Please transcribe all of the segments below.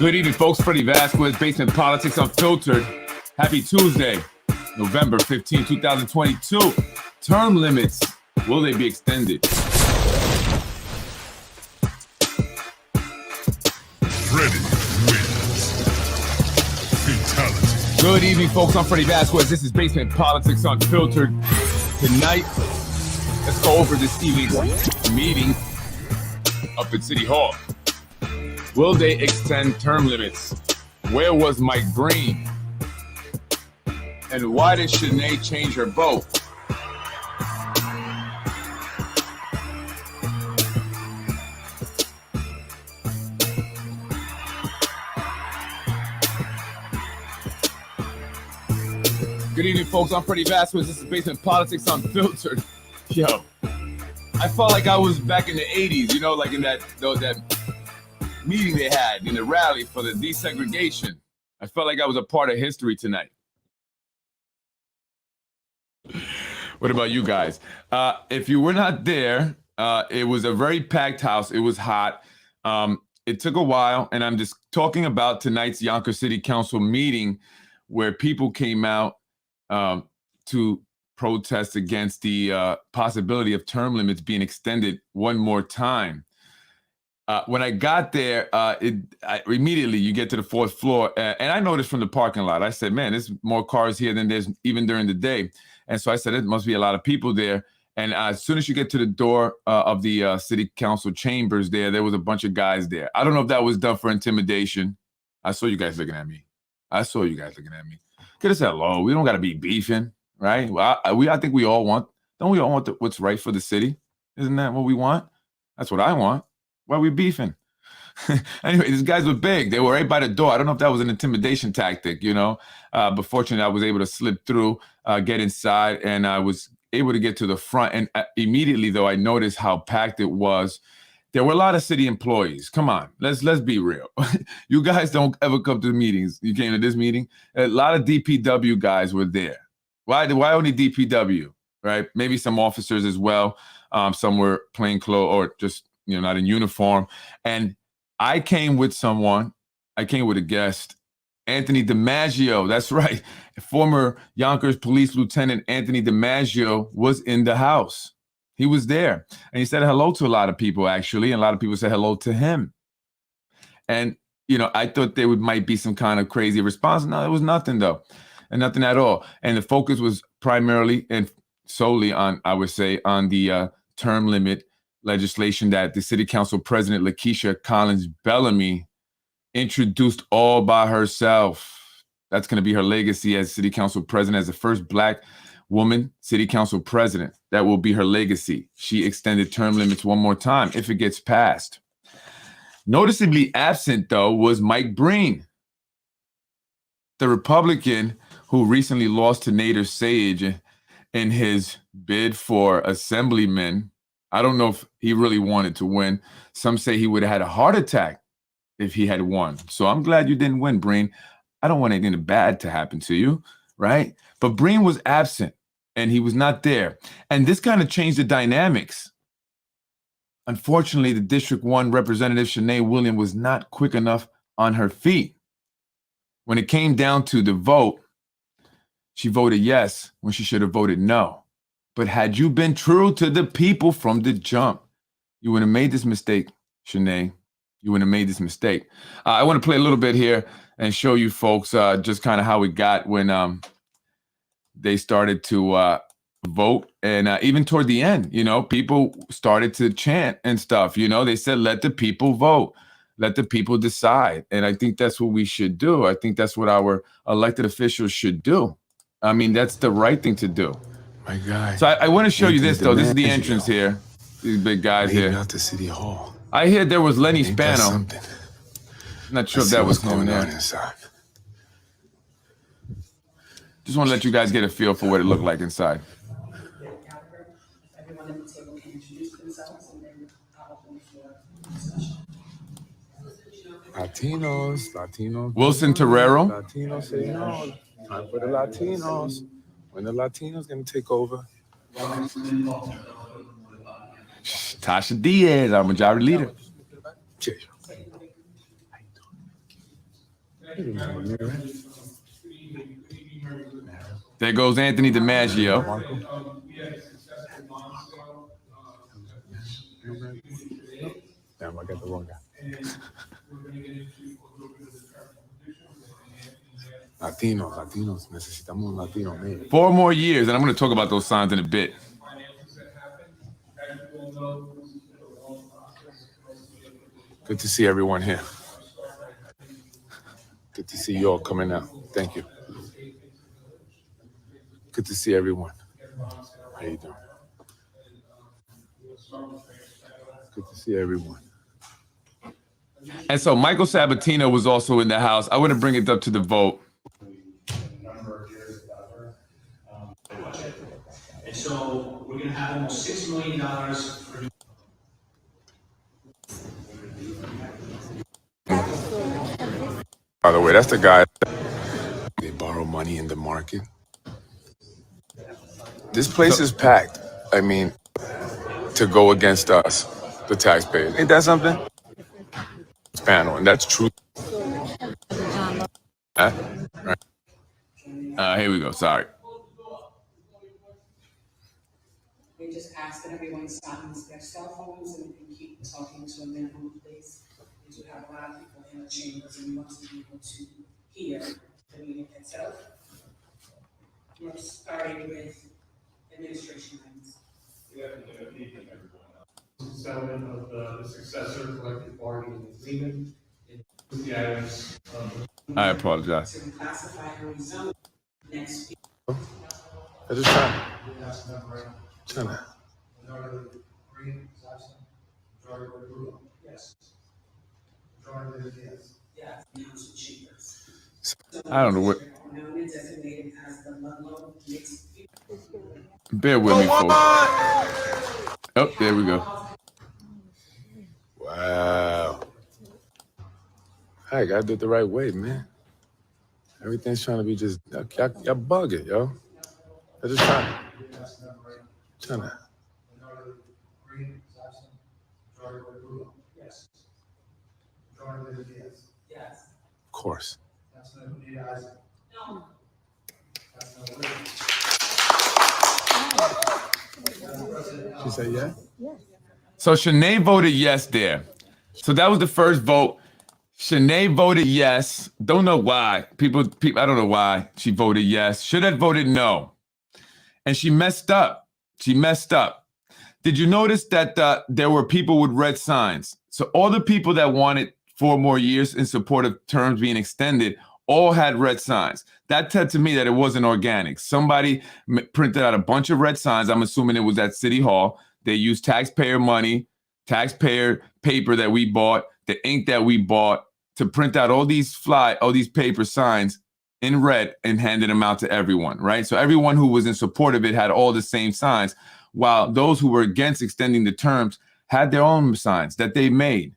Good evening, folks. Freddie Vasquez, Basement Politics Unfiltered. Happy Tuesday, November 15, 2022. Term limits, will they be extended? Freddie wins. Fatality. Good evening, folks. I'm Freddie Vasquez. This is Basement Politics Unfiltered. Tonight, let's go over this evening's meeting up at City Hall. Will they extend term limits? Where was Mike Breen? And why did Shanae change her vote? Good evening, folks. I'm Freddie Vasquez. This is Basement Politics Unfiltered. Yo, I felt like I was back in the 80s, you know, like in that meeting they had in the rally for the desegregation. I felt like I was a part of history tonight. What about you guys? If you were not there, it was a very packed house. It was hot. It took a while, and I'm just talking about tonight's Yonkers City Council meeting where people came out to protest against the possibility of term limits being extended one more time. When I got there, immediately you get to the fourth floor, and I noticed from the parking lot, I said, man, there's more cars here than there's even during the day. And so I said, it must be a lot of people there. And as soon as you get to the door of the city council chambers there was a bunch of guys there. I don't know if that was done for intimidation. I saw you guys looking at me. Could have said hello. We don't got to be beefing, right? Well, I think we all want, don't we all want what's right for the city? Isn't that what we want? That's what I want. Why are we beefing? Anyway, these guys were big. They were right by the door. I don't know if that was an intimidation tactic, you know. But fortunately, I was able to slip through, get inside, and I was able to get to the front. And immediately, though, I noticed how packed it was. There were a lot of city employees. Come on, let's be real. You guys don't ever come to the meetings. You came to this meeting. A lot of DPW guys were there. Why only DPW, right? Maybe some officers as well. Some were plainclothes or just, you know, not in uniform. And I came with a guest, Anthony DiMaggio. That's right. Former Yonkers Police Lieutenant Anthony DiMaggio was in the house. He was there. And he said hello to a lot of people, actually. And a lot of people said hello to him. And, you know, I thought there might be some kind of crazy response. No, there was nothing, though. And nothing at all. And the focus was primarily and solely on, I would say, on the term limit legislation that the city council president, Lakeisha Collins Bellamy, introduced all by herself. That's going to be her legacy as city council president, as the first Black woman city council president. That will be her legacy. She extended term limits one more time if it gets passed. Noticeably absent, though, was Mike Breen, the Republican who recently lost to Nader Sage in his bid for assemblyman. I don't know if he really wanted to win. Some say he would have had a heart attack if he had won. So I'm glad you didn't win, Breen. I don't want anything bad to happen to you, right? But Breen was absent, and he was not there. And this kind of changed the dynamics. Unfortunately, the District 1 Representative Shanae Williams was not quick enough on her feet. When it came down to the vote, she voted yes when she should have voted no. But had you been true to the people from the jump, you would have made this mistake, Shanae. You would have made this mistake. I want to play a little bit here and show you folks just kind of how it got when they started to vote. And even toward the end, you know, people started to chant and stuff. You know, they said, let the people vote. Let the people decide. And I think that's what we should do. I think that's what our elected officials should do. I mean, that's the right thing to do. My guy. So I want to show you this, though. This is the entrance here. These big guys here. Out to City Hall. I hear there was Lenny Spano. Not sure if that was going him on there. inside. Just want to let you guys get a feel for what it looked like inside. Everyone at the table can introduce themselves and then open the floor for discussion. Latinos. Wilson Terrero. Latinos say no. Time for the Latinos. When the Latinos gonna take over? Tasha Diaz, our majority leader. There goes Anthony DiMaggio. Damn, I got the wrong guy. Latinos, necesitamos un latino, man. 4 more years, and I'm going to talk about those signs in a bit. Good to see everyone here. Good to see you all coming out. Thank you. Good to see everyone. How you doing? Good to see everyone. And so Michael Sabatino was also in the house. I want to bring it up to the vote. And so we're going to have almost $6 million for. By the way, that's the guy. They borrow money in the market. This place is packed. I mean, to go against us, the taxpayers. Ain't that something? Panel, and that's true. Huh? Right. Here we go. Sorry. We just ask that everyone silence their cell phones and keep talking to a minimum, please. We do have a lot of people in the chambers and we want to be able to hear the meeting itself. We're starting with administration items. Settlement of the successor collective bargaining agreement. The items I apologize. To classify and rezone next week. I just trying to. Yes. Yes, council chambers. I don't know what. Known and designated as the Ludlow mixed. Bear with me, folks. Oh, there we go. Wow. I gotta do it the right way, man. Everything's trying to be just y'all bug it, yo. I just trying to. Yes. Yes. Of course. She said yeah? So Shanae voted yes there. So that was the first vote. Shanae voted yes. Don't know why. People, I don't know why she voted yes. Should have voted no. And she messed up. She messed up. Did you notice that there were people with red signs? So all the people that wanted 4 more years in support of terms being extended all had red signs. That said to me that it wasn't organic. Somebody printed out a bunch of red signs. I'm assuming it was at City Hall. They used taxpayer money, taxpayer paper that we bought, the ink that we bought to print out all these paper signs in red and handed them out to everyone, right? So everyone who was in support of it had all the same signs, while those who were against extending the terms had their own signs that they made.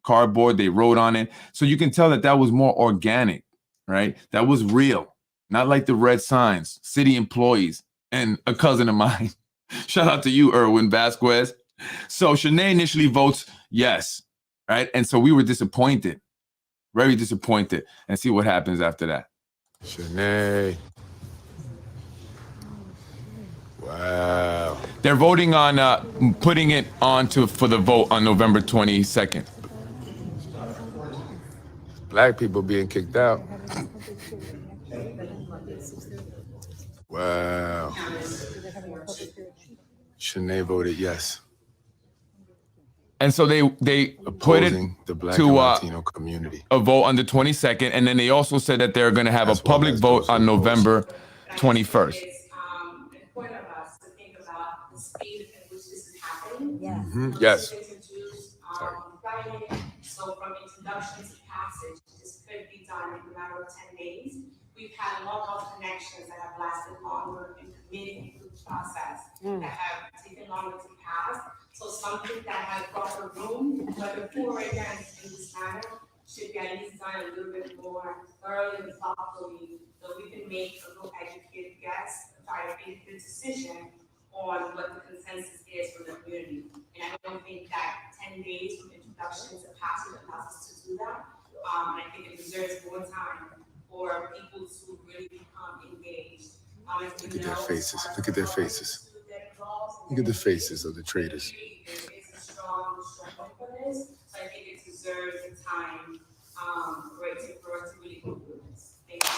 Cardboard, they wrote on it. So you can tell that that was more organic, right? That was real, not like the red signs, city employees, and a cousin of mine. Shout out to you, Erwin Vasquez. So Shanae initially votes yes, right? And so we were disappointed, very disappointed, and see what happens after that. Shanae. Wow. They're voting on putting it on for the vote on November 22nd. Black people being kicked out. Wow. Shanae voted yes. And so they put it Opposing the Black to and Latino community. a vote on the 22nd, and then they also said that they're going to have a public vote on November 21st. It's important of us to think about the speed at which this is happening. Yes. Yes. Friday, so from introduction to passage, this could be done in a matter of 10 days. We've had a lot of connections that have lasted longer in committing to the process, that have taken longer to pass. So something that has proper room, but before it ends in this manner, should be at least done a little bit more thoroughly and thoughtfully, so we can make a real educated guess, try to make a good decision on what the consensus is for the community. And I don't think that 10 days from introduction to passage allows us to do that. I think it deserves more time Look at their faces. Look at their faces. Look at the faces of the traitors. It's a strong for this, so I think it deserves the time, for us to really go through this. Thank you.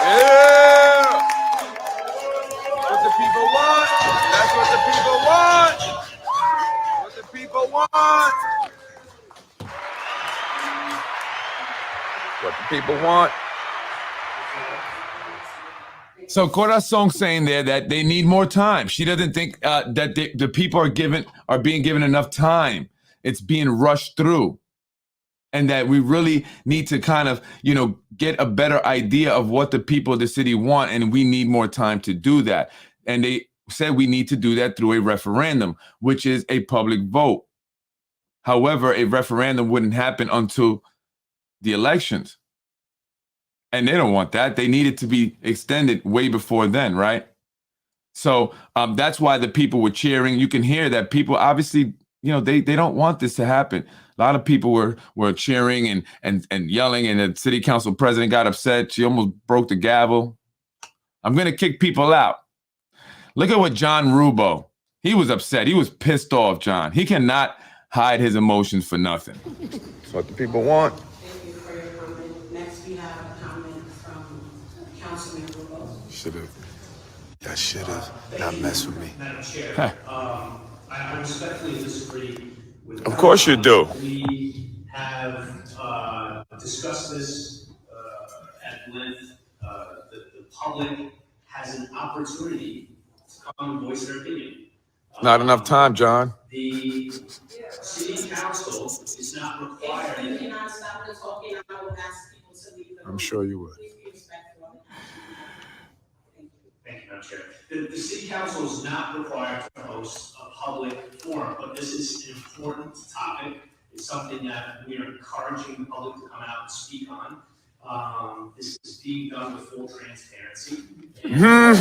Yeah. What the people want. That's what the people want. What the people want. What the people want. So Corazon saying there that they need more time. She doesn't think that the people are being given enough time. It's being rushed through. And that we really need to kind of, get a better idea of what the people of the city want. And we need more time to do that. And they said we need to do that through a referendum, which is a public vote. However, a referendum wouldn't happen until the elections. And they don't want that. They need it to be extended way before then, right? So that's why the people were cheering. You can hear that people obviously, they don't want this to happen. A lot of people were cheering and yelling, and the city council president got upset. She almost broke the gavel. I'm going to kick people out. Look at what John Rubo, he was upset. He was pissed off, John. He cannot hide his emotions for nothing. That's what the people want. Thank you for your comment. Next, we have a comment from Councilman Rubo. Y'all should have not messed with me. Madam Chair, I respectfully disagree with. Of course you do. We have discussed this at length. The public has an opportunity to come and voice their opinion. Not enough time, John. The city council is not required. If you cannot stop the talking, I will ask people to leave the room. I'm sure you would. Please be respectful. Thank you, Madam Chair. The city council is not required to host a public forum, but this is an important topic. It's something that we are encouraging the public to come out and speak on. This is being done with full transparency. And I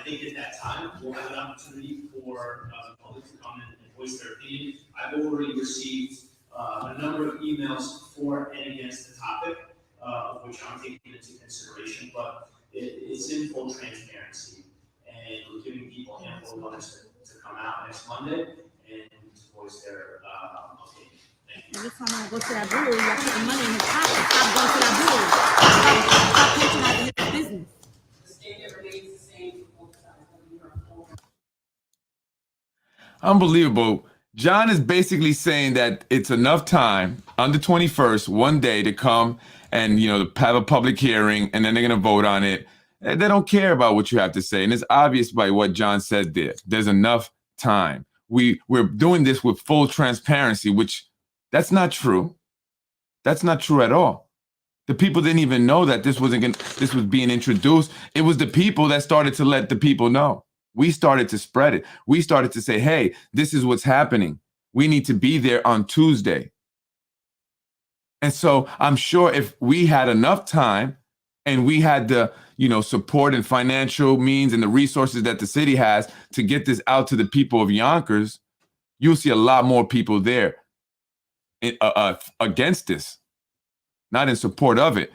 think at that time, we'll have an opportunity for the public to come and voice their opinion. I've already received a number of emails for and against the topic, which I'm taking into consideration, but it's in full transparency. And we're giving people ample notice to come out next Monday and to voice their opinion. Every time I go to that brewery, you're putting money in his pocket. Stop going to that brewery. Stop patronizing his business. The standard remains the same for both sides. Unbelievable. John is basically saying that it's enough time on the 21st, one day, to come and, have a public hearing, and then they're going to vote on it. And they don't care about what you have to say. And it's obvious by what John said there. There's enough time. We're doing this with full transparency, which that's not true. That's not true at all. The people didn't even know that this was being introduced. It was the people that started to let the people know. We started to spread it. We started to say, hey, this is what's happening. We need to be there on Tuesday. And so I'm sure if we had enough time and we had the, support and financial means and the resources that the city has to get this out to the people of Yonkers, you'll see a lot more people there against this, not in support of it.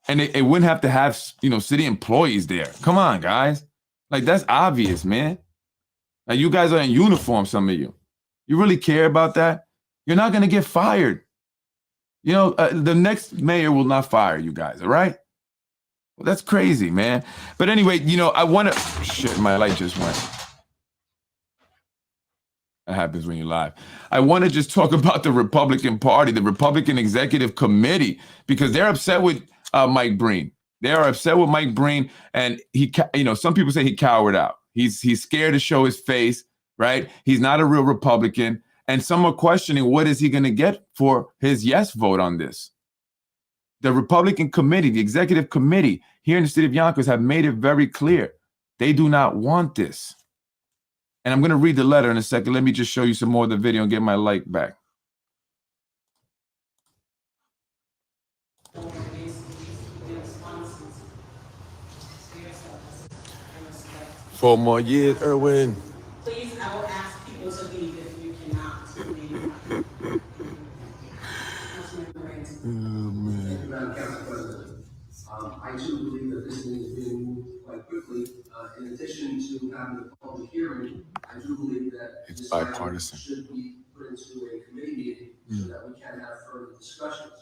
And it wouldn't have to have, city employees there. Come on, guys. Like, that's obvious, man. Like, you guys are in uniform, some of you. You really care about that? You're not going to get fired. The next mayor will not fire you guys, all right? Well, that's crazy, man. But anyway, I want to... Shit, my light just went. That happens when you're live. I want to just talk about the Republican Party, the Republican Executive Committee, because they're upset with Mike Breen. They are upset with Mike Breen, and he, some people say he cowered out. He's scared to show his face, right? He's not a real Republican, and some are questioning what is he going to get for his yes vote on this. The Republican Committee, the Executive Committee here in the city of Yonkers have made it very clear. They do not want this. And I'm going to read the letter in a second. Let me just show you some more of the video and get my light back. Four more years, Erwin. Please, I will ask people to leave if you cannot. Oh, man. Madam Council President, I bipartisan. Should be put into a committee meeting so that we can have further discussions.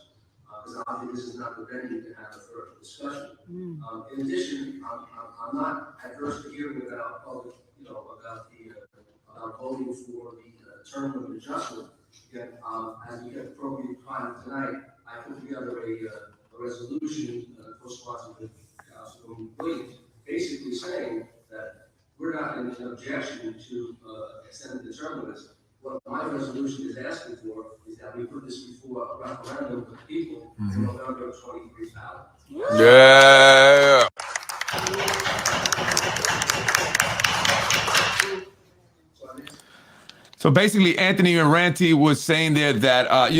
Because obviously this is not the venue to have a further discussion. In addition, I'm not adverse to hearing about public, about the, about voting for the term limit adjustment. Again, as we get appropriate time tonight, I put together a resolution, co-sponsored with Councilwoman Williams, basically saying that we're not in an objection to extending the term limits. What my resolution is asking for is that we put this before a referendum with the people in November 23 ballot. Yeah. So basically, Anthony Moranti was saying there that,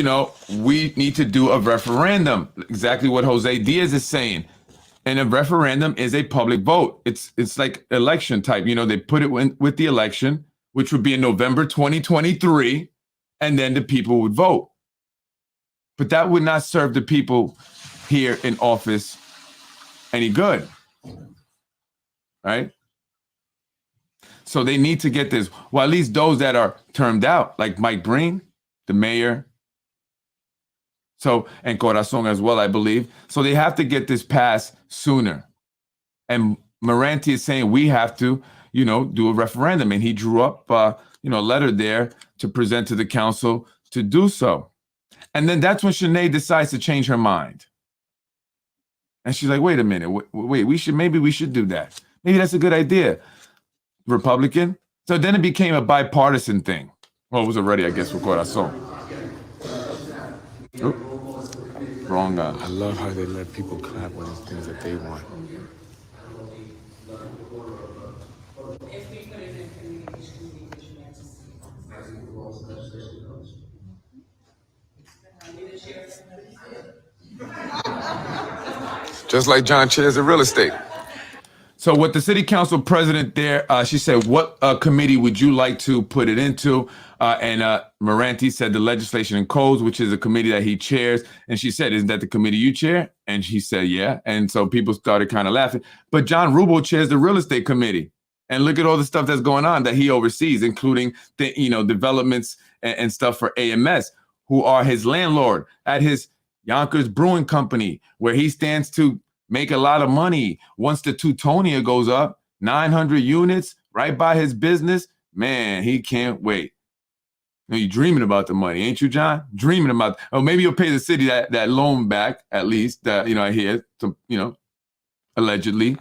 we need to do a referendum. Exactly what Jose Diaz is saying. And a referendum is a public vote. It's like election type. They put it with the election, which would be in November 2023, and then the people would vote. But that would not serve the people here in office any good, right? So they need to get this. Well, at least those that are termed out, like Mike Breen, the mayor. So, and Corazon as well, I believe. So they have to get this passed sooner. And Moranti is saying we have to, do a referendum. And he drew up, a letter there to present to the council to do so. And then that's when Shanae decides to change her mind. And she's like, wait a minute, wait, maybe we should do that. Maybe that's a good idea. Republican. So then it became a bipartisan thing. Well, it was already, I guess, with Corazon. Oop. Wrong guy. I love how they let people clap on the things that they want. If we put it in communication, we should have to see. Just like John Chairs of real estate. So what the city council president there, she said, what committee would you like to put it into? And Moranti said the legislation and codes, which is a committee that he chairs. And she said, isn't that the committee you chair? And he said, yeah. And so people started kind of laughing. But John Rubel chairs the real estate committee. And look at all the stuff that's going on that he oversees, including the developments and stuff for AMS, who are his landlord at his Yonkers Brewing Company, where he stands to make a lot of money. Once the Teutonia goes up, 900 units right by his business, man, he can't wait. You're dreaming about the money, ain't you, John? Dreaming about, maybe you'll pay the city that loan back, at least, that, I hear, allegedly.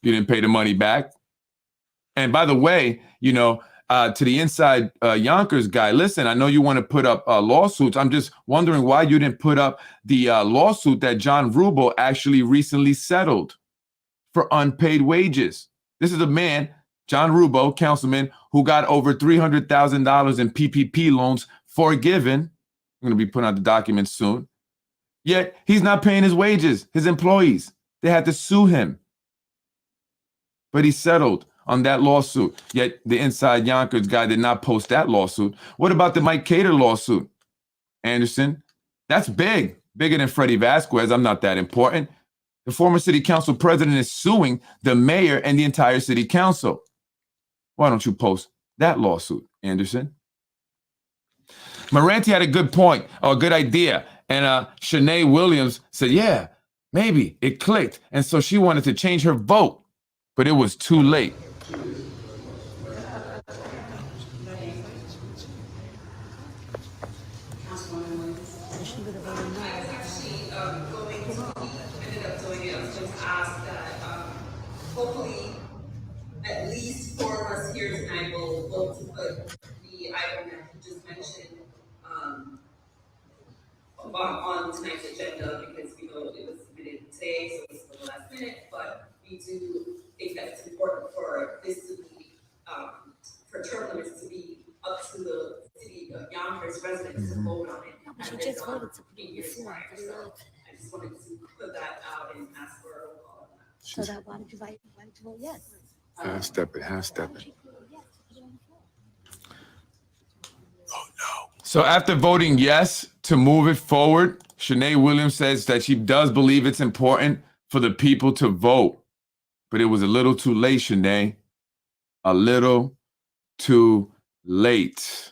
You didn't pay the money back. And by the way, to the inside Yonkers guy, listen, I know you want to put up lawsuits. I'm just wondering why you didn't put up the lawsuit that John Rubel actually recently settled for unpaid wages. This is a man, John Rubel, councilman, who got over $300,000 in PPP loans forgiven. I'm going to be putting out the documents soon. Yet he's not paying his wages, his employees. They had to sue him. But he settled on that lawsuit. Yet the inside Yonkers guy did not post that lawsuit. What about the Mike Cater lawsuit, Anderson? That's big, bigger than Freddie Vasquez. I'm not that important. The former city council president is suing the mayor and the entire city council. Why don't you post that lawsuit, Anderson? Moranti had a good point, or a good idea. And Shanae Williams said, yeah, maybe it clicked. And so she wanted to change her vote, but it was too late. Hopefully, at least 4 of us here tonight will vote to put the item that you just mentioned on tonight's agenda, because it was submitted today, so it's for the last minute. But we do think that it's important for this to be for term limits to be up to the city of Yonkers residents to vote on it. She just voted to put it years before. prior. So I just wanted to put that out and ask for a roll call on that. So that why did you vote yes? Half stepping. So after voting yes to move it forward, Shanae Williams says that she does believe it's important for the people to vote. But it was a little too late, Shanae. A little too late.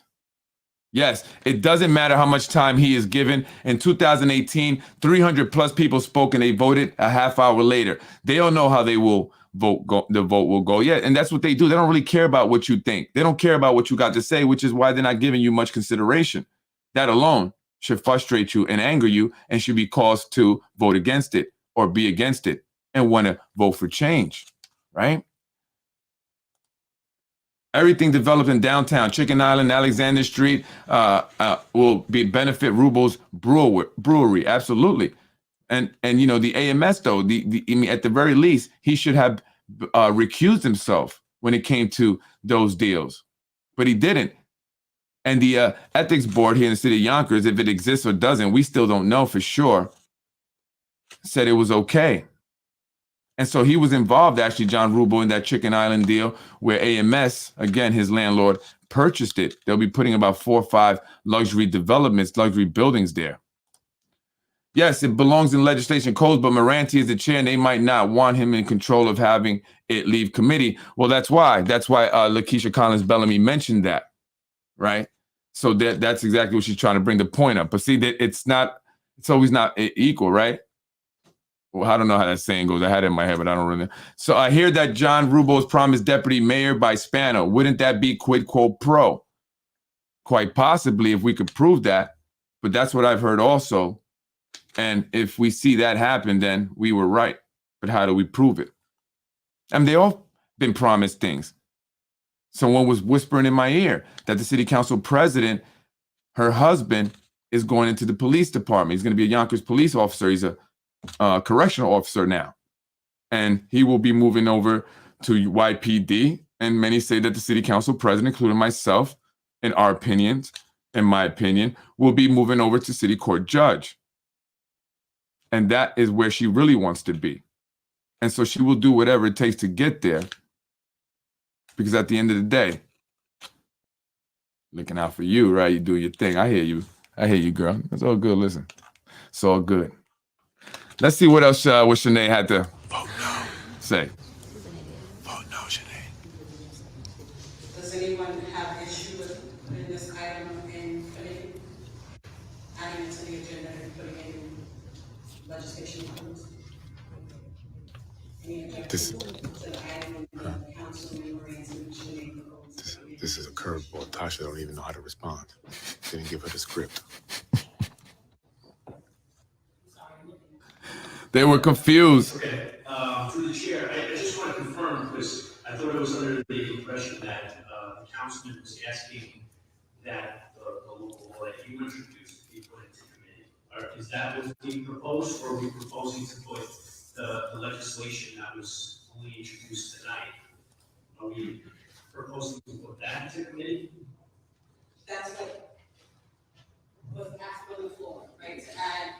Yes, it doesn't matter how much time he is given. In 2018, 300 plus people spoke and they voted a half hour later. They don't know how they will vote. The vote will go. Yeah, and that's what they do. They don't really care about what you think. They don't care about what you got to say, which is why they're not giving you much consideration. That alone should frustrate you and anger you and should be cause to vote against it or be against it and want to vote for change, right? Everything developed in downtown Chicken Island, Alexander Street will benefit Rubo's brewery, absolutely. And you know, the AMS though, I mean, at the very least, he should have recused himself when it came to those deals, but he didn't. And the ethics board here in the city of Yonkers, if it exists or doesn't, we still don't know for sure, said it was okay. And so he was involved, actually, John Rubo, in that Chicken Island deal where AMS, again, his landlord, purchased it. They'll be putting about 4 or 5 luxury developments, luxury buildings there. Yes, it belongs in legislation codes, but Moranti is the chair, and they might not want him in control of having it leave committee. Well, that's why. That's why Lakeisha Collins-Bellamy mentioned that, right? So that's exactly what she's trying to bring the point up. But see, that it's always not equal, right? Well, I don't know how that saying goes. I had it in my head, but I don't really know. So I hear that John Rubo is promised deputy mayor by Spano. Wouldn't that be quid pro quo? Quite possibly, if we could prove that. But that's what I've heard also. And if we see that happen, then we were right. But how do we prove it? I mean, they all been promised things. Someone was whispering in my ear that the city council president, her husband, is going into the police department. He's going to be a Yonkers police officer. He's a correctional officer now, and he will be moving over to YPD. And many say that the city council president, including myself, in our opinions, in my opinion, will be moving over to city court judge. And that is where she really wants to be. And so she will do whatever it takes to get there, because at the end of the day, looking out for you, right? You do your thing. I hear you, girl. It's all good. Listen, it's all good. Let's see what else what Sinead had to say. Oh no, Sinead. Does anyone have issue with putting this item in committee? Adding it to the agenda and putting it in legislation codes? Any objection to the item in the council memorandum mentioning the codes? This is a curveball. Tasha don't even know how to respond. Didn't give her the script. They were confused. Okay, through the chair, I just want to confirm, because I thought I was under the impression that the councilman was asking that the local law that you introduced be put into committee. Is that what's being proposed, or are we proposing to put the legislation that was only introduced tonight? Are we proposing to put that into committee? That's what was asked on the floor, right, to add,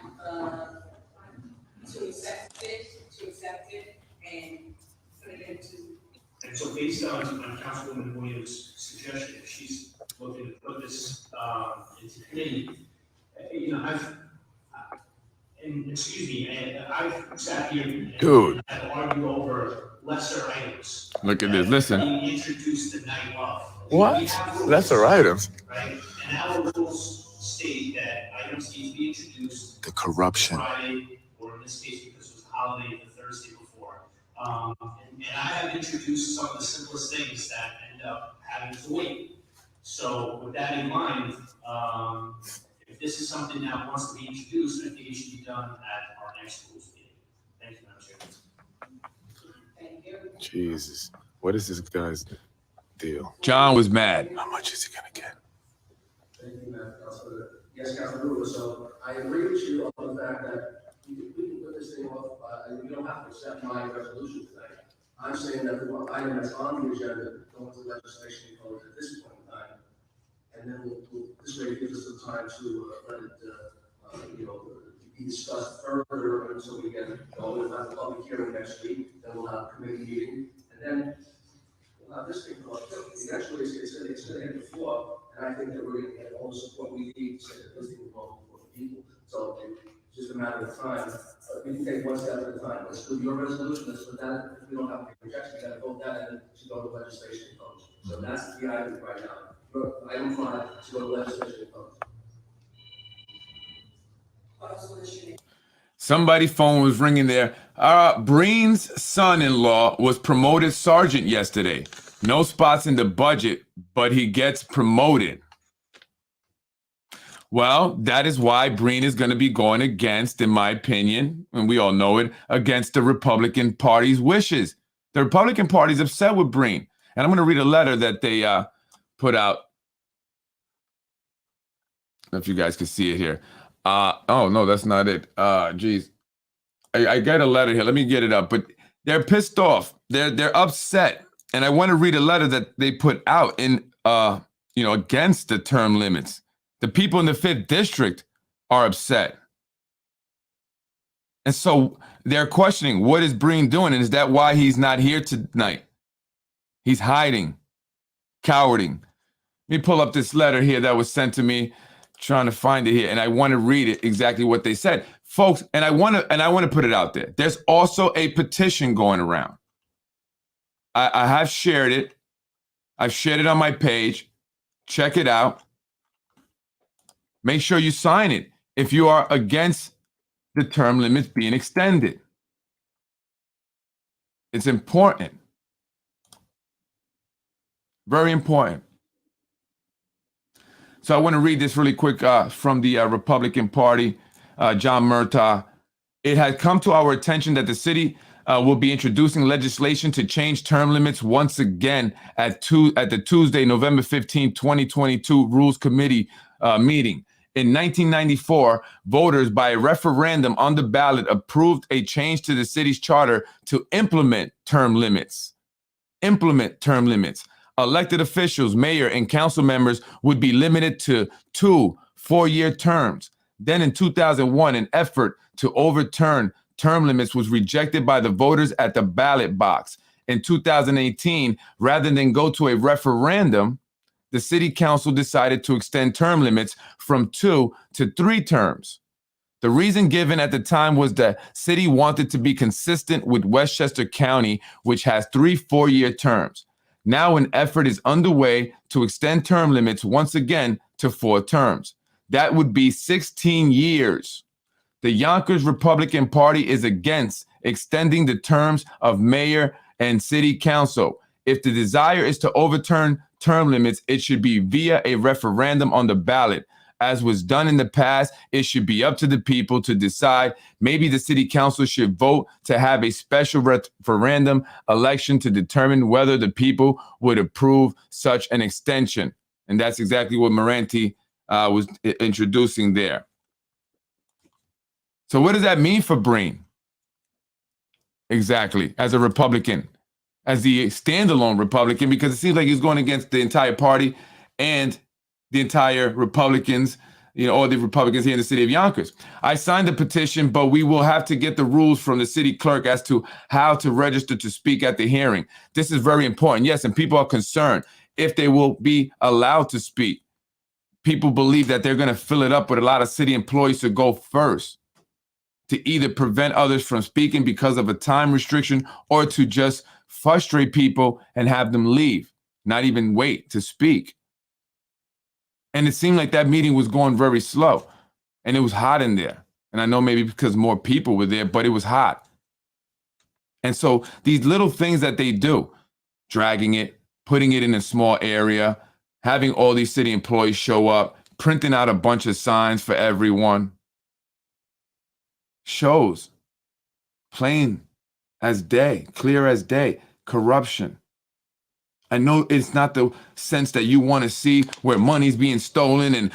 to accept it and put it into. And so based on Councilwoman Williams' suggestion, if she's looking to put this into committee, you know, excuse me, I've sat here and have argued over lesser items. Look at this. Listen. Being introduced the night of. What? Lesser items? Right, and our rules state that items need to be introduced. The corruption. Friday, or in this case, because it was a holiday, the Thursday before. And I have introduced some of the simplest things that end up having to wait. So with that in mind, if this is something that wants to be introduced, I think it should be done at our next rules meeting. Thank you, Madam Chair. Thank you. Jesus. What is this guy's deal? John was mad. How much is he gonna get? Thank you, Madam Councilor. Yes, Councilor Brewer, so I agree with you on the fact that we can put this thing off, and we don't have to accept my resolution tonight. I'm saying that the item that's on the agenda, go into legislation code at this point in time. And then this way it gives us some time to let it, be discussed further until we get, we'll have a public hearing next week, then we'll have a committee meeting, and then we'll have this thing go up. Eventually, it's gonna hit the floor, and I think that we're gonna get all the support we need to get this thing going for the people. So it's just a matter of time. We can take one step at a time. Let's do your resolution, let's put that, if we don't have any objection, we gotta vote that, and then to go to legislation codes. So that's the item right now. Item 5, to go to legislation opposed. Somebody's phone was ringing there. Breen's son-in-law was promoted sergeant yesterday. No spots in the budget, but he gets promoted. Well, that is why Breen is going to be going against, in my opinion, and we all know it, against the Republican Party's wishes. The Republican Party's upset with Breen. And I'm going to read a letter that they put out. I don't know if you guys can see it here. Oh, no, that's not it. Geez. I got a letter here. Let me get it up. But they're pissed off. They're upset. And I want to read a letter that they put out in, against the term limits. The people in the 5th district are upset. And so they're questioning, what is Breen doing? And is that why he's not here tonight? He's hiding, cowarding. Let me pull up this letter here that was sent to me, trying to find it here. And I want to read it exactly what they said. Folks, and I want to put it out there. There's also a petition going around. I have shared it. I've shared it on my page. Check it out. Make sure you sign it if you are against the term limits being extended. It's important. Very important. So I want to read this really quick from the Republican Party, John Murtaugh. It has come to our attention that the city will be introducing legislation to change term limits once again at the Tuesday, November 15, 2022 Rules Committee meeting. In 1994, voters by a referendum on the ballot approved a change to the city's charter to implement term limits. Elected officials, mayor, and council members would be limited to 2 4-year terms. Then in 2001, an effort to overturn term limits was rejected by the voters at the ballot box. In 2018, rather than go to a referendum, the city council decided to extend term limits from 2 to 3 terms. The reason given at the time was the city wanted to be consistent with Westchester County, which has 3 4-year terms. Now an effort is underway to extend term limits once again to 4 terms. That would be 16 years. The Yonkers Republican Party is against extending the terms of mayor and city council. If the desire is to overturn term limits, it should be via a referendum on the ballot. As was done in the past, it should be up to the people to decide. Maybe the city council should vote to have a special referendum election to determine whether the people would approve such an extension. And that's exactly what Moranti was introducing there. So what does that mean for Breen? Exactly, as a Republican, as the standalone Republican, because it seems like he's going against the entire party and the entire Republicans, all the Republicans here in the city of Yonkers. I signed the petition, but we will have to get the rules from the city clerk as to how to register to speak at the hearing. This is very important. Yes, and people are concerned if they will be allowed to speak. People believe that they're going to fill it up with a lot of city employees to go first, to either prevent others from speaking because of a time restriction or to just frustrate people and have them leave, not even wait to speak. And it seemed like that meeting was going very slow and it was hot in there. And I know maybe because more people were there, but it was hot. And so these little things that they do, dragging it, putting it in a small area, having all these city employees show up, printing out a bunch of signs for everyone, shows plain as day, clear as day, corruption. I know it's not the sense that you want to see where money's being stolen and,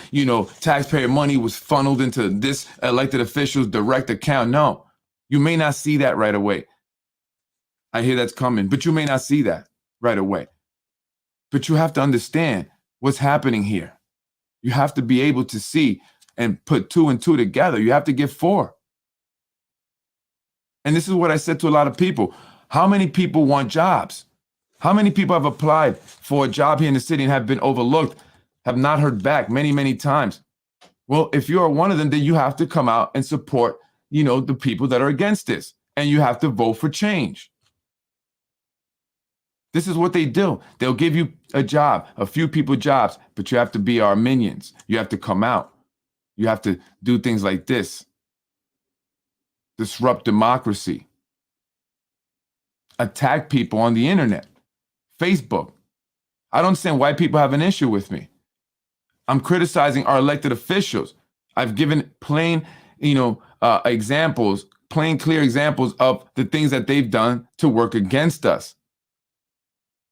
taxpayer money was funneled into this elected official's direct account. No, you may not see that right away. I hear that's coming, but you may not see that right away. But you have to understand what's happening here. You have to be able to see and put 2 and 2 together. You have to get 4. And this is what I said to a lot of people. How many people want jobs? How many people have applied for a job here in the city and have been overlooked, have not heard back many, many times? Well, if you are one of them, then you have to come out and support, the people that are against this. And you have to vote for change. This is what they do. They'll give you a job, a few people jobs, but you have to be our minions. You have to come out. You have to do things like this. Disrupt democracy. Attack people on the internet. Facebook. I don't understand why people have an issue with me. I'm criticizing our elected officials. I've given plain, examples, plain, clear examples of the things that they've done to work against us.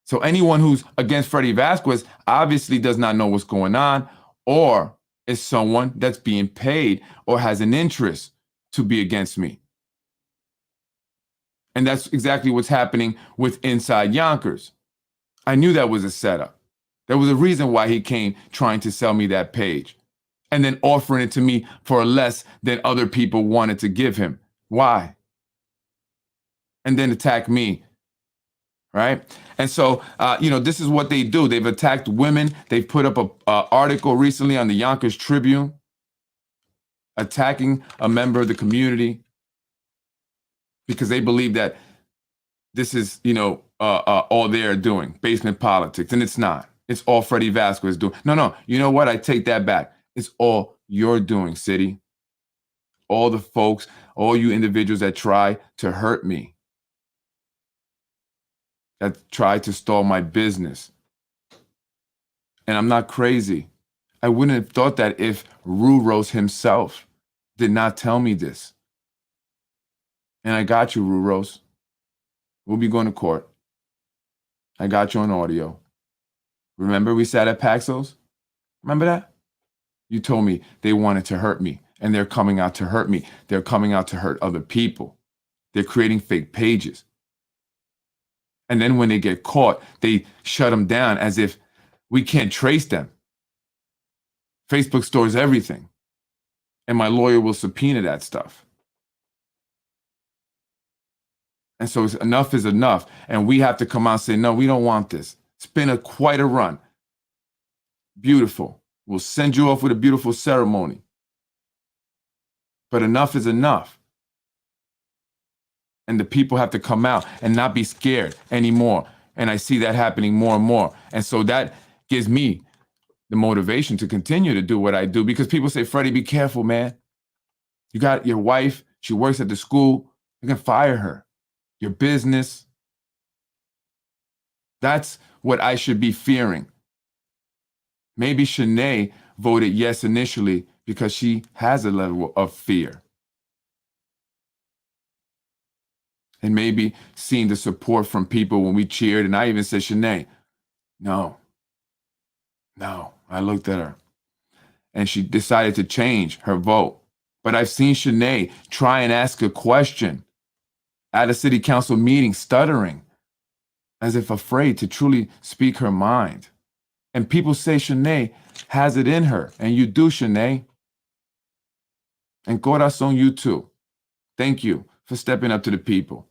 So anyone who's against Freddie Vasquez obviously does not know what's going on, or is someone that's being paid or has an interest to be against me. And that's exactly what's happening with Inside Yonkers. I knew that was a setup. There was a reason why he came trying to sell me that page and then offering it to me for less than other people wanted to give him. Why? And then attack me. Right? And so, this is what they do. They've attacked women. They've put up an article recently on the Yonkers Tribune attacking a member of the community because they believe that this is, all they're doing, basement politics. And it's not. It's all Freddie Vasquez doing. No. You know what? I take that back. It's all you're doing, city. All the folks, all you individuals that try to hurt me, that tried to stall my business. And I'm not crazy. I wouldn't have thought that if Ruros himself did not tell me this. And I got you, Ruros. We'll be going to court. I got you on audio. Remember we sat at Paxos? Remember that? You told me they wanted to hurt me, and they're coming out to hurt me. They're coming out to hurt other people. They're creating fake pages. And then when they get caught, they shut them down as if we can't trace them. Facebook stores everything. And my lawyer will subpoena that stuff. And so enough is enough. And we have to come out and say, no, we don't want this. It's been quite a run. Beautiful. We'll send you off with a beautiful ceremony. But enough is enough. And the people have to come out and not be scared anymore. And I see that happening more and more. And so that gives me the motivation to continue to do what I do, because people say, Freddie, be careful, man. You got your wife. She works at the school. You can fire her. Your business. That's what I should be fearing. Maybe Shanae voted yes initially because she has a level of fear. And maybe seeing the support from people when we cheered. And I even said, Shanae, no. I looked at her. And she decided to change her vote. But I've seen Shanae try and ask a question at a city council meeting, stuttering, as if afraid to truly speak her mind. And people say Shanae has it in her. And you do, Shanae. And corazón, you too. Thank you for stepping up to the people.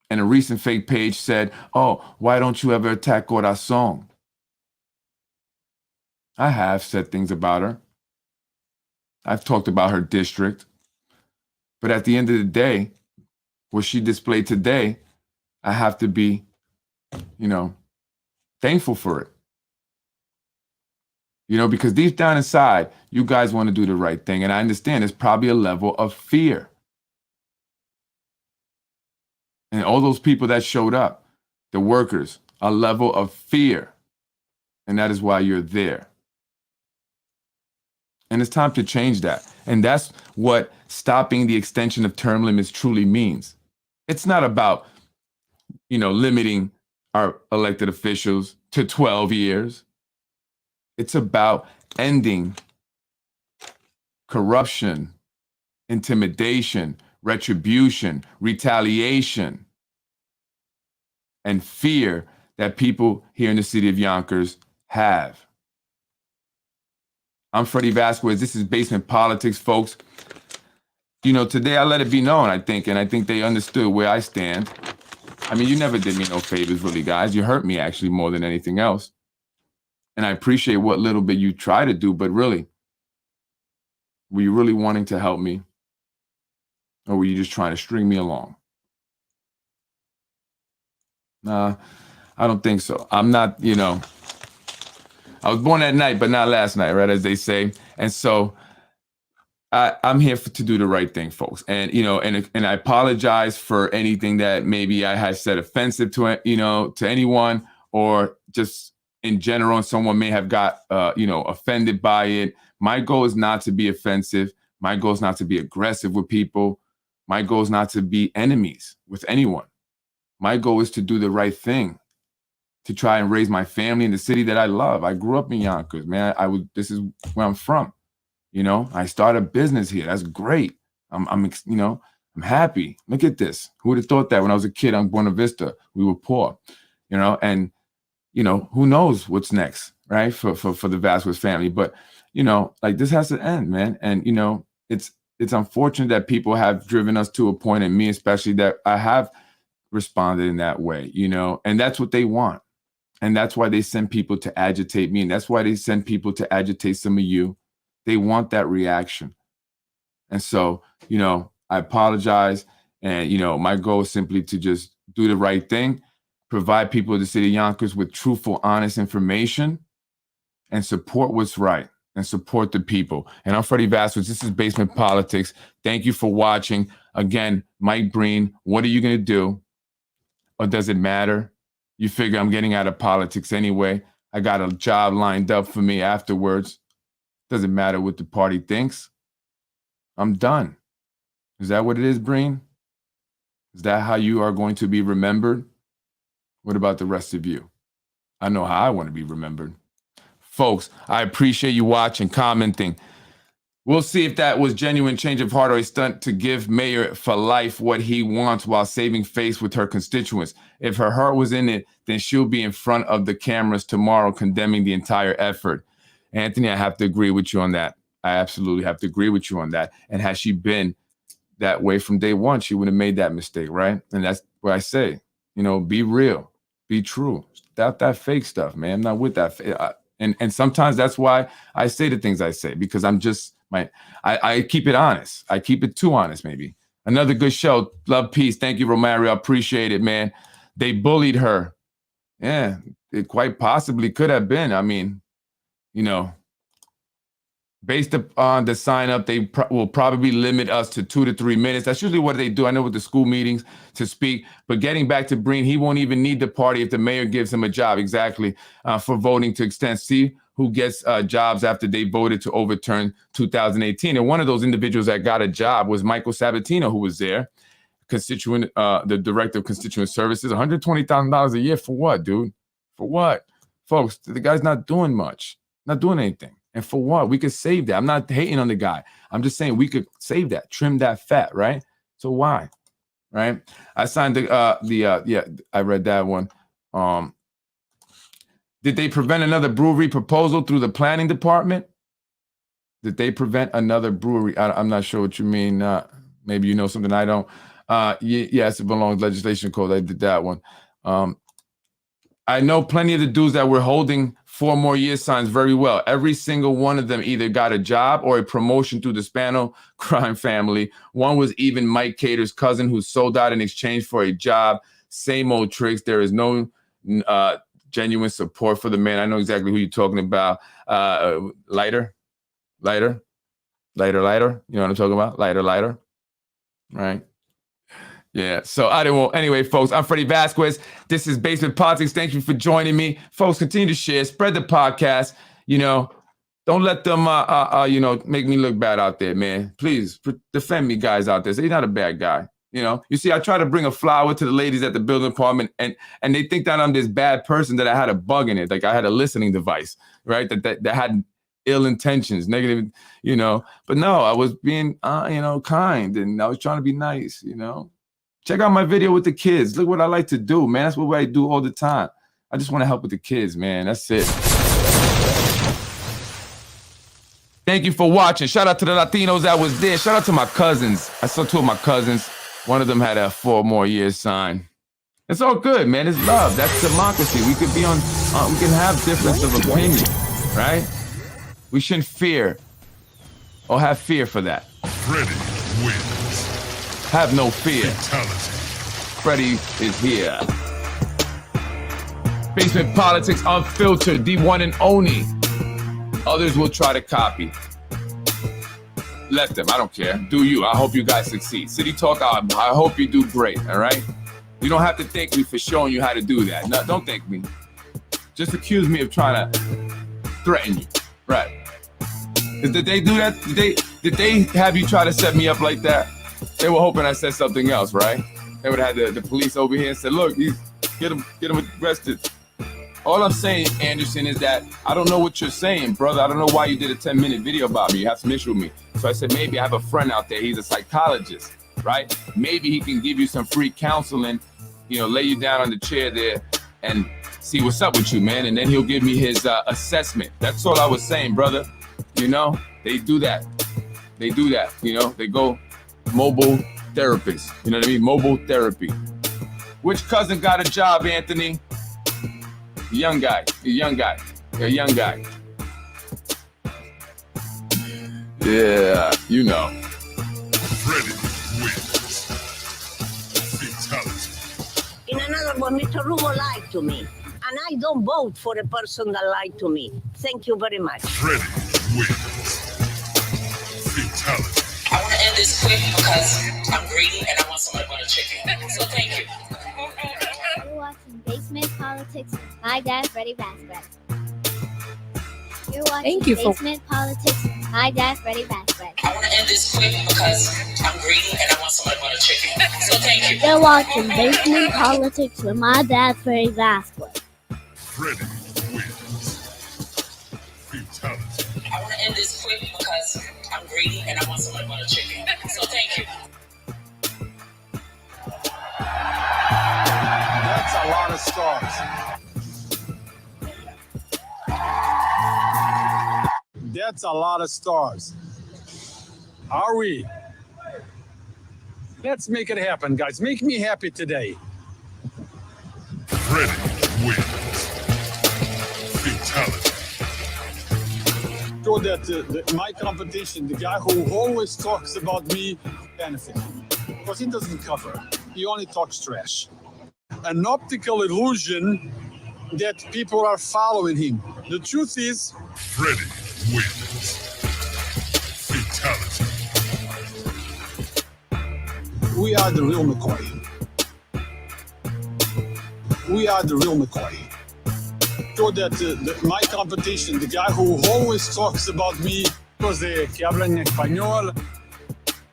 And a recent fake page said, oh, why don't you ever attack Corazon? I have said things about her. I've talked about her district. But at the end of the day, what she displayed today, I have to be, thankful for it. Because deep down inside, you guys want to do the right thing. And I understand there's probably a level of fear. And all those people that showed up, the workers, a level of fear. And that is why you're there. And it's time to change that. And that's what stopping the extension of term limits truly means. It's not about, limiting our elected officials to 12 years. It's about ending corruption, intimidation, retribution, retaliation, and fear that people here in the city of Yonkers have. I'm Freddie Vasquez. This is Basement Politics, folks. Today I let it be known, I think they understood where I stand. I mean, you never did me no favors, really, guys. You hurt me, actually, more than anything else. And I appreciate what little bit you try to do, but really, were you really wanting to help me? Or were you just trying to string me along? Nah, I don't think so. I'm not, I was born at night, but not last night, right? As they say. And so I'm here to do the right thing, folks. And, and I apologize for anything that maybe I had said offensive to, to anyone, or just in general, and someone may have got, offended by it. My goal is not to be offensive. My goal is not to be aggressive with people. My goal is not to be enemies with anyone. My goal is to do the right thing, to try and raise my family in the city that I love. I grew up in Yonkers, man. This is where I'm from. I started a business here. That's great. I'm happy. Look at this. Who would have thought that when I was a kid on Buena Vista, we were poor, and, who knows what's next, right? For the Vasquez family. But, like, this has to end, man. And, it's unfortunate that people have driven us to a point, and me especially, that I have responded in that way, and that's what they want. And that's why they send people to agitate me. And that's why they send people to agitate some of you. They want that reaction. And so, I apologize. And, my goal is simply to just do the right thing, provide people of the city of Yonkers with truthful, honest information, and support what's right, and support the people. And I'm Freddie Vasquez. This is Basement Politics. Thank you for watching. Again, Mike Breen, what are you going to do? Or does it matter? You figure I'm getting out of politics anyway. I got a job lined up for me afterwards. Doesn't matter what the party thinks. I'm done. Is that what it is, Breen? Is that how you are going to be remembered? What about the rest of you? I know how I want to be remembered. Folks, I appreciate you watching, commenting. We'll see if that was genuine change of heart or a stunt to give Mayor for life what he wants while saving face with her constituents. If her heart was in it, then she'll be in front of the cameras tomorrow condemning the entire effort. Anthony, I have to agree with you on that. I absolutely have to agree with you on that. And had she been that way from day one, she would have made that mistake, right? And that's what I say. Be real, be true. Stop that fake stuff, man. I'm not with that. And sometimes that's why I say the things I say, because I'm just I keep it honest. I keep it too honest, maybe. Another good show. Love, peace. Thank you, Romario. I appreciate it, man. They bullied her. Yeah, it quite possibly could have been. I mean, based on the sign up, they will probably limit us to 2 to 3 minutes. That's usually what they do. I know with the school meetings to speak. But getting back to Breen, he won't even need the party if the mayor gives him a job. Exactly. For voting to extend. See who gets jobs after they voted to overturn 2018. And one of those individuals that got a job was Michael Sabatino, who was there, the director of constituent services. $120,000 a year for what, dude? For what? Folks, the guy's not doing much, not doing anything. And for what? We could save that. I'm not hating on the guy. I'm just saying we could save that, trim that fat, right? So why? Right? I signed I read that one. Did they prevent another brewery proposal through the planning department? Did they prevent another brewery? I'm not sure what you mean. Maybe you know something I don't. Yes, it belongs to legislation code. I did that one. I know plenty of the dudes that were holding 4 more years signs very well. Every single one of them either got a job or a promotion through the Spano crime family. One was even Mike Cater's cousin who sold out in exchange for a job. Same old tricks. There is no genuine support for the man. I know exactly who you're talking about. Lighter. You know what I'm talking about? Lighter. Right? Yeah, so I didn't want, anyway, folks, I'm Freddie Vasquez. This is Basement Politics. Thank you for joining me. Folks, continue to share, spread the podcast. Don't let them, make me look bad out there, man. Please defend me, guys out there. Say, he's not a bad guy. You see, I try to bring a flower to the ladies at the building department, and they think that I'm this bad person, that I had a bug in it. Like I had a listening device, right? That had ill intentions, negative, but no, I was being, kind, and I was trying to be nice, Check out my video with the kids. Look what I like to do, man. That's what I do all the time. I just want to help with the kids, man. That's it. Thank you for watching. Shout out to the Latinos that was there. Shout out to my cousins. I saw 2 of my cousins. One of them had a 4 more years sign. It's all good, man. It's love. That's democracy. We could be we can have difference of opinion, right? We shouldn't fear or have fear for that. Freddie wins. Have no fear. Fatality. Freddie is here. Basement Politics Unfiltered, the one and only. Others will try to copy. Let them, I don't care. Do you. I hope you guys succeed. City Talk, I hope you do great, all right? You don't have to thank me for showing you how to do that. No, don't thank me. Just accuse me of trying to threaten you, right? Did they do that? Did they have you try to set me up like that? They were hoping I said something else, right? They would have had the police over here and said, look, get him arrested. All I'm saying, Anderson, is that I don't know what you're saying, brother. I don't know why you did a 10-minute video about me. You have some issue with me. So I said, maybe I have a friend out there. He's a psychologist, right? Maybe he can give you some free counseling, lay you down on the chair there and see what's up with you, man. And then he'll give me his assessment. That's all I was saying, brother. They do that. They do that, They go mobile therapists. You know what I mean? Mobile therapy. Which cousin got a job, Anthony? A young guy. Yeah. Freddy wins. Fatality. In another one, Mr. Rubo lied to me. And I don't vote for a person that lied to me. Thank you very much. Freddy wins. Fatality. I want to end this quick because I'm greedy and I want somebody to butter chicken. So thank you. You're watching Basement Politics with my dad, Freddie Vasquez. You're watching Basement Politics with my dad, Freddie Vasquez. I want to end this quick because I'm greedy and I want somebody to butter chicken. So thank you. You're watching Basement Politics with my dad, Freddie Vasquez. Freddy wins. Fatality. I want to end this quick because I'm greedy and I want somebody to butter chicken. So thank you. That's a lot of stars. That's a lot of stars. Are we? Let's make it happen, guys. Make me happy today. Freddy wins. Fatality. So that my competition, the guy who always talks about me, benefit. Because he doesn't cover. He only talks trash. An optical illusion that people are following him. The truth is, Freddy wins. Fatality. we are the real McCoy. We are the real McCoy. So that my competition, the guy who always talks about me, cose que hablan español,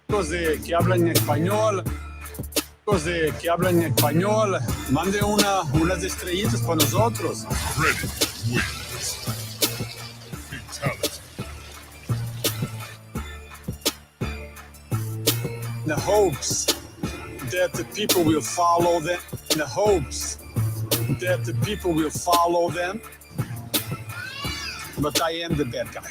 cose que hablan español, cose que hablan español, mande unas estrellitas para nosotros. Freddy wins. Fatality. The hopes that the people will follow them. The hopes that the people will follow them. But I am the bad guy.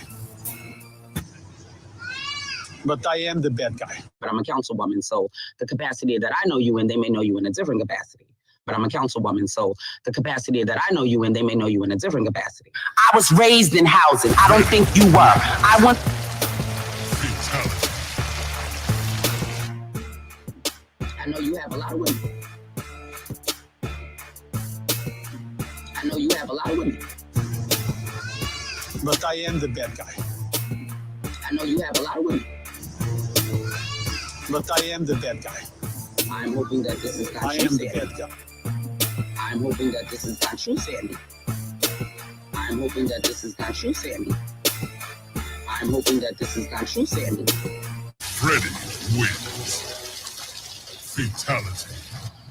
But I am the bad guy. But I'm a councilwoman, so the capacity that I know you in, they may know you in a different capacity. But I'm a councilwoman, so the capacity that I know you in, they may know you in a different capacity. I was raised in housing. I don't think you were. I want... Fatality. I know you have a lot of women. I know you have a lot of women. But I am the bad guy. I know you have a lot of women. But I am the bad guy. I'm hoping that this is I not true, am the Sandy. bad guy. I'm hoping that this is not true, Sandy. I'm hoping that this is not true, Sandy. I'm hoping that this is not true, Sandy. Freddy wins. Fatality.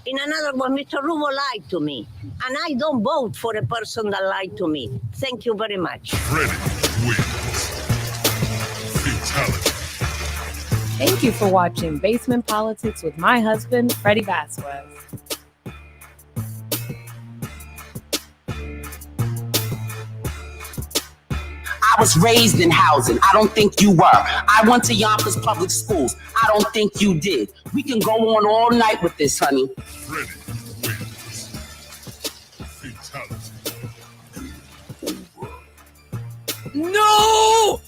In another one, Mr. Rubo lied to me. And I don't vote for a person that lied to me. Thank you very much. Freddy wins. Fatality. Thank you for watching Basement Politics with my husband, Freddie Vasquez. I was raised in housing. I don't think you were. I went to Yonkers public schools. I don't think you did. We can go on all night with this, honey. Freddy wins. Fatality. No!